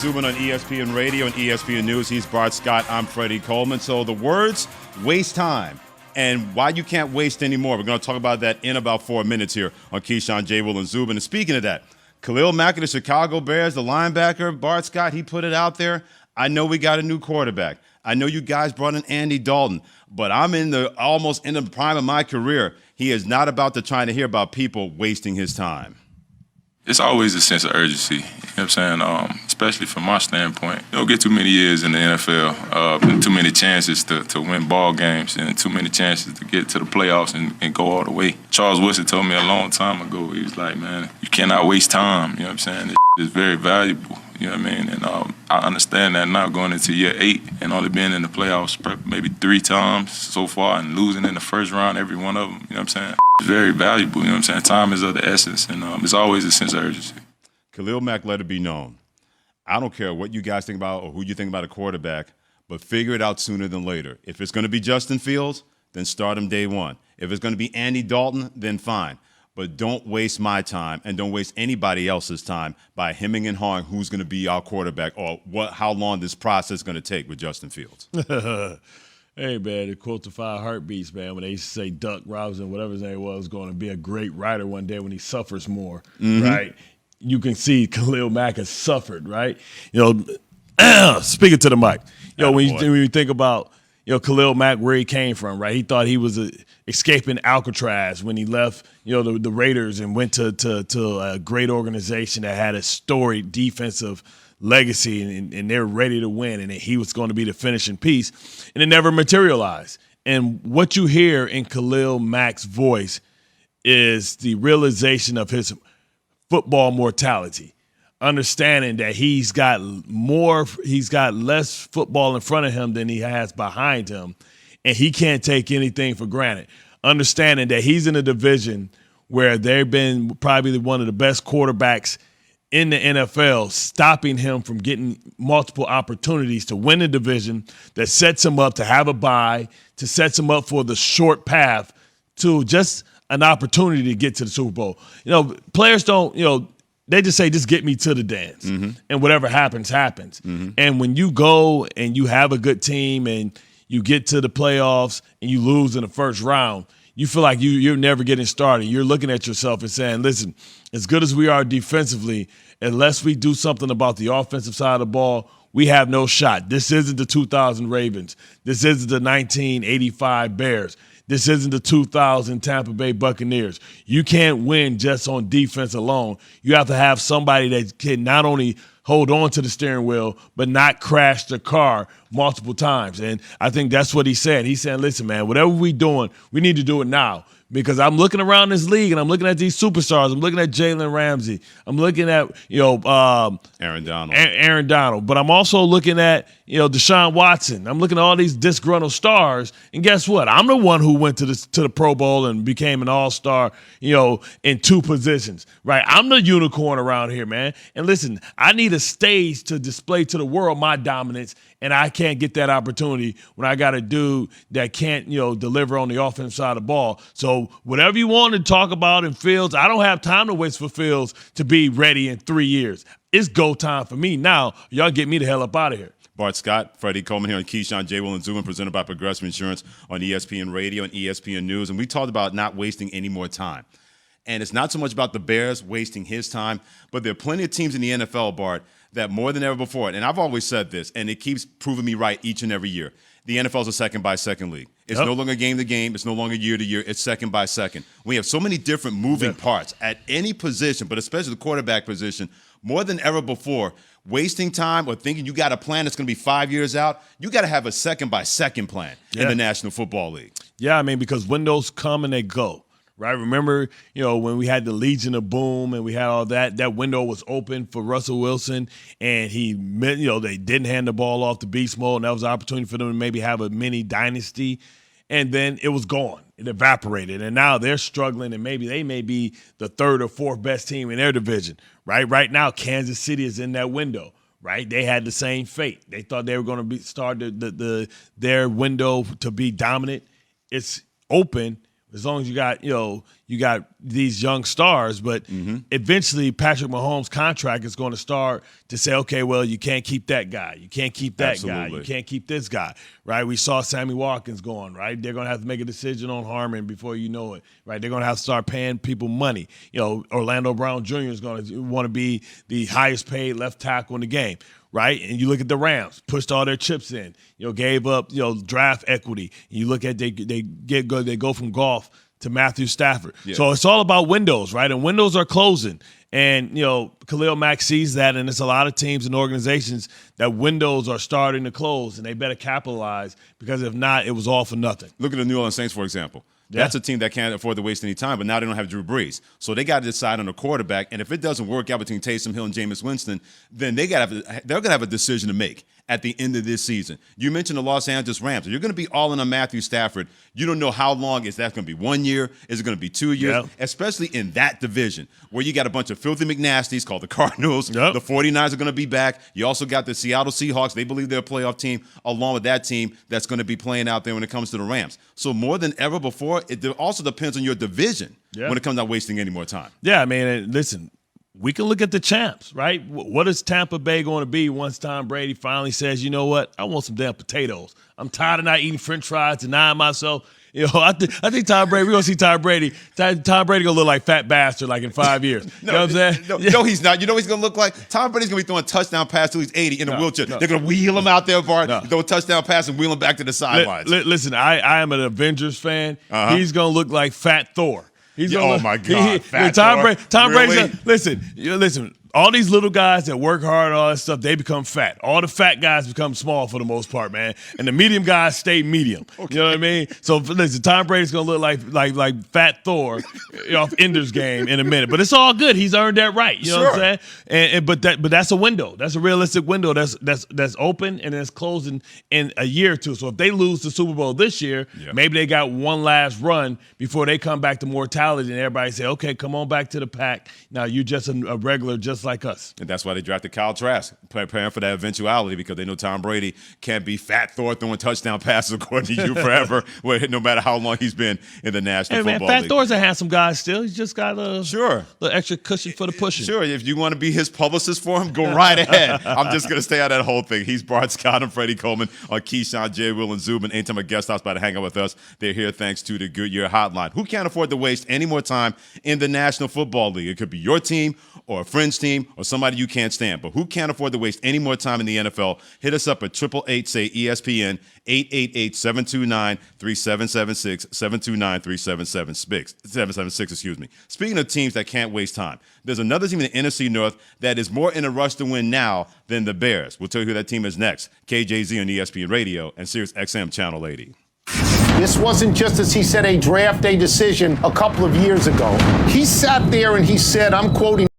Zooming on ESPN Radio and ESPN News. He's Bart Scott. I'm Freddie Coleman. So the words waste time and why you can't waste anymore. We're going to talk about that in about 4 minutes here on Keyshawn, J. Will, and Zubin. And speaking of that, Khalil Mack of the Chicago Bears, the linebacker, Bart Scott, he put it out there. I know we got a new quarterback. I know you guys brought in Andy Dalton, but I'm almost in the prime of my career. He is not about to try to hear about people wasting his time. It's always a sense of urgency, you know what I'm saying, especially from my standpoint. You don't get too many years in the NFL, and too many chances to win ball games and too many chances to get to the playoffs and go all the way. Charles Woodson told me a long time ago, he was like, man, you cannot waste time, you know what I'm saying? This is very valuable, you know what I mean? And I understand that now going into year 8 and only being in the playoffs maybe 3 times so far and losing in the first round, every one of them, you know what I'm saying? It's very valuable, you know what I'm saying? Time is of the essence, and it's always a sense of urgency. Khalil Mack let it be known. I don't care what you guys think about or who you think about a quarterback, but figure it out sooner than later. If it's going to be Justin Fields, then start him day one. If it's going to be Andy Dalton, then fine. But don't waste my time and don't waste anybody else's time by hemming and hawing who's going to be our quarterback or how long this process is going to take with Justin Fields. Hey, man, to quote the 5 Heartbeats, man, when they used to say Duck Robinson, whatever his name was going to be a great writer one day when he suffers more, right? You can see Khalil Mack has suffered, right? You know, speaking to the mic, you know, when you think about, you know, Khalil Mack, where he came from, right? He thought he was escaping Alcatraz when he left, you know, the Raiders and went to a great organization that had a storied defensive legacy and they're ready to win, and he was going to be the finishing piece, and it never materialized. And what you hear in Khalil Mack's voice is the realization of his football mortality, understanding that he's got less football in front of him than he has behind him, and he can't take anything for granted, understanding that he's in a division where they've been probably one of the best quarterbacks in the NFL, stopping him from getting multiple opportunities to win a division that sets him up to have a bye, to sets him up for the short path to just an opportunity to get to the Super Bowl. You know, players don't, you know, they just say, just get me to the dance. And whatever happens, happens. And when you go and you have a good team and you get to the playoffs and you lose in the first round, you feel like you're never getting started. You're looking at yourself and saying, listen, as good as we are defensively, unless we do something about the offensive side of the ball, we have no shot. This isn't the 2000 Ravens. This isn't the 1985 Bears. This isn't the 2000 Tampa Bay Buccaneers. You can't win just on defense alone. You have to have somebody that can not only hold on to the steering wheel, but not crash the car multiple times. And I think that's what he said. He's saying, listen, man, whatever we're doing, we need to do it now. Because I'm looking around this league and I'm looking at these superstars. I'm looking at Jalen Ramsey. I'm looking at, Aaron Donald. Aaron Donald. But I'm also looking at, Deshaun Watson. I'm looking at all these disgruntled stars. And guess what? I'm the one who went to the Pro Bowl and became an all-star, in 2 positions, right? I'm the unicorn around here, man. And listen, I need a stage to display to the world my dominance, and I can't get that opportunity when I got a dude that can't, deliver on the offensive side of the ball. So whatever you want to talk about in Fields, I don't have time to waste for Fields to be ready in 3 years. It's go time for me now. Y'all get me the hell up out of here. Bart Scott, Freddie Coleman here on Keyshawn, J. Will, and Zubin, presented by Progressive Insurance on ESPN Radio and ESPN News. And we talked about not wasting any more time. And it's not so much about the Bears wasting his time, but there are plenty of teams in the NFL, Bart, that more than ever before, and I've always said this, and it keeps proving me right each and every year, the NFL is a second-by-second league. It's no longer game to game. It's no longer year to year. It's second by second. We have so many different moving parts at any position, but especially the quarterback position, more than ever before. Wasting time or thinking you got a plan that's going to be 5 years out, you got to have a second-by-second plan in the National Football League. Yeah, I mean, because windows come and they go. Right. Remember, when we had the Legion of Boom and we had all that window was open for Russell Wilson, and they didn't hand the ball off to beast mode, and that was an opportunity for them to maybe have a mini dynasty. And then it was gone. It evaporated. And now they're struggling, and maybe they may be the 3rd or 4th best team in their division. Right. Right now, Kansas City is in that window. Right. They had the same fate. They thought they were going to start their window to be dominant. It's open. As long as you got, you you got these young stars, but eventually Patrick Mahomes' contract is going to start to say, okay, well, you can't keep that guy. You can't keep that guy. You can't keep this guy, right? We saw Sammy Watkins going, right? They're going to have to make a decision on Harmon before you know it, right? They're going to have to start paying people money. Orlando Brown Jr. is going to want to be the highest paid left tackle in the game, right? And you look at the Rams, pushed all their chips in, gave up, draft equity. And you look at they go from Goff to Matthew Stafford. Yeah. So it's all about windows, right? And windows are closing. And, Khalil Mack sees that, and it's a lot of teams and organizations that windows are starting to close, and they better capitalize, because if not, it was all for nothing. Look at the New Orleans Saints, for example. Yeah. That's a team that can't afford to waste any time, but now they don't have Drew Brees. So they got to decide on a quarterback, and if it doesn't work out between Taysom Hill and Jameis Winston, then they're going to have a decision to make at the end of this season. You mentioned the Los Angeles Rams. You're going to be all in on Matthew Stafford. You don't know how long. Is that going to be 1 year? Is it going to be 2 years? Yep. Especially in that division where you got a bunch of filthy McNasties called the Cardinals. Yep. The 49ers are going to be back. You also got the Seattle Seahawks. They believe they're a playoff team, along with that team that's going to be playing out there when it comes to the Rams. So more than ever before, it also depends on your division when it comes to not wasting any more time. Yeah, I mean, listen, we can look at the champs, right? What is Tampa Bay going to be once Tom Brady finally says, you know what, I want some damn potatoes. I'm tired of not eating French fries, denying myself. I think Tom Brady, we're going to see Tom Brady. Tom Brady going to look like fat bastard like in 5 years. You know what I'm saying? No, he's not. You know what he's going to look like? Tom Brady's going to be throwing touchdown pass till he's 80 in a wheelchair. They're going to wheel him out there, Bart, throw a touchdown pass and wheel him back to the sidelines. Listen, I am an Avengers fan. He's going to look like Fat Thor. My God, Fat Tom Thor. Brady's listen. All these little guys that work hard and all that stuff, they become fat. All the fat guys become small for the most part, man. And the medium guys stay medium. Okay. You know what I mean? So listen, Tom Brady's gonna look like Fat Thor off Ender's Game in a minute. But it's all good. He's earned that right. You know what I'm saying? But that's a window. That's a realistic window that's open and it's closing in a year or two. So if they lose the Super Bowl this year, maybe they got one last run before they come back to mortality and everybody say, okay, come on back to the pack. Now you're just a regular, just like us. And that's why they drafted Kyle Trask, preparing for that eventuality, because they know Tom Brady can't be Fat Thor throwing touchdown passes according to you forever, no matter how long he's been in the National Football League. Fat Thor's a handsome guy still. He's just got a little extra cushion for the pushing. Sure, if you want to be his publicist for him, go right ahead. I'm just going to stay out of that whole thing. He's Bart Scott and Freddie Coleman on Keyshawn, J. Will, and Zubin. Anytime a guest stops by to hang out with us, they're here thanks to the Goodyear Hotline. Who can't afford to waste any more time in the National Football League? It could be your team or a friend's team or somebody you can't stand. But who can't afford to waste any more time in the NFL? Hit us up at 888-SAY-ESPN, 888-729-3776, 729-3776, excuse me. Speaking of teams that can't waste time, there's another team in the NFC North that is more in a rush to win now than the Bears. We'll tell you who that team is next. KJZ on ESPN Radio and Sirius XM Channel 80. This wasn't just, as he said, a draft day decision a couple of years ago. He sat there and he said, I'm quoting,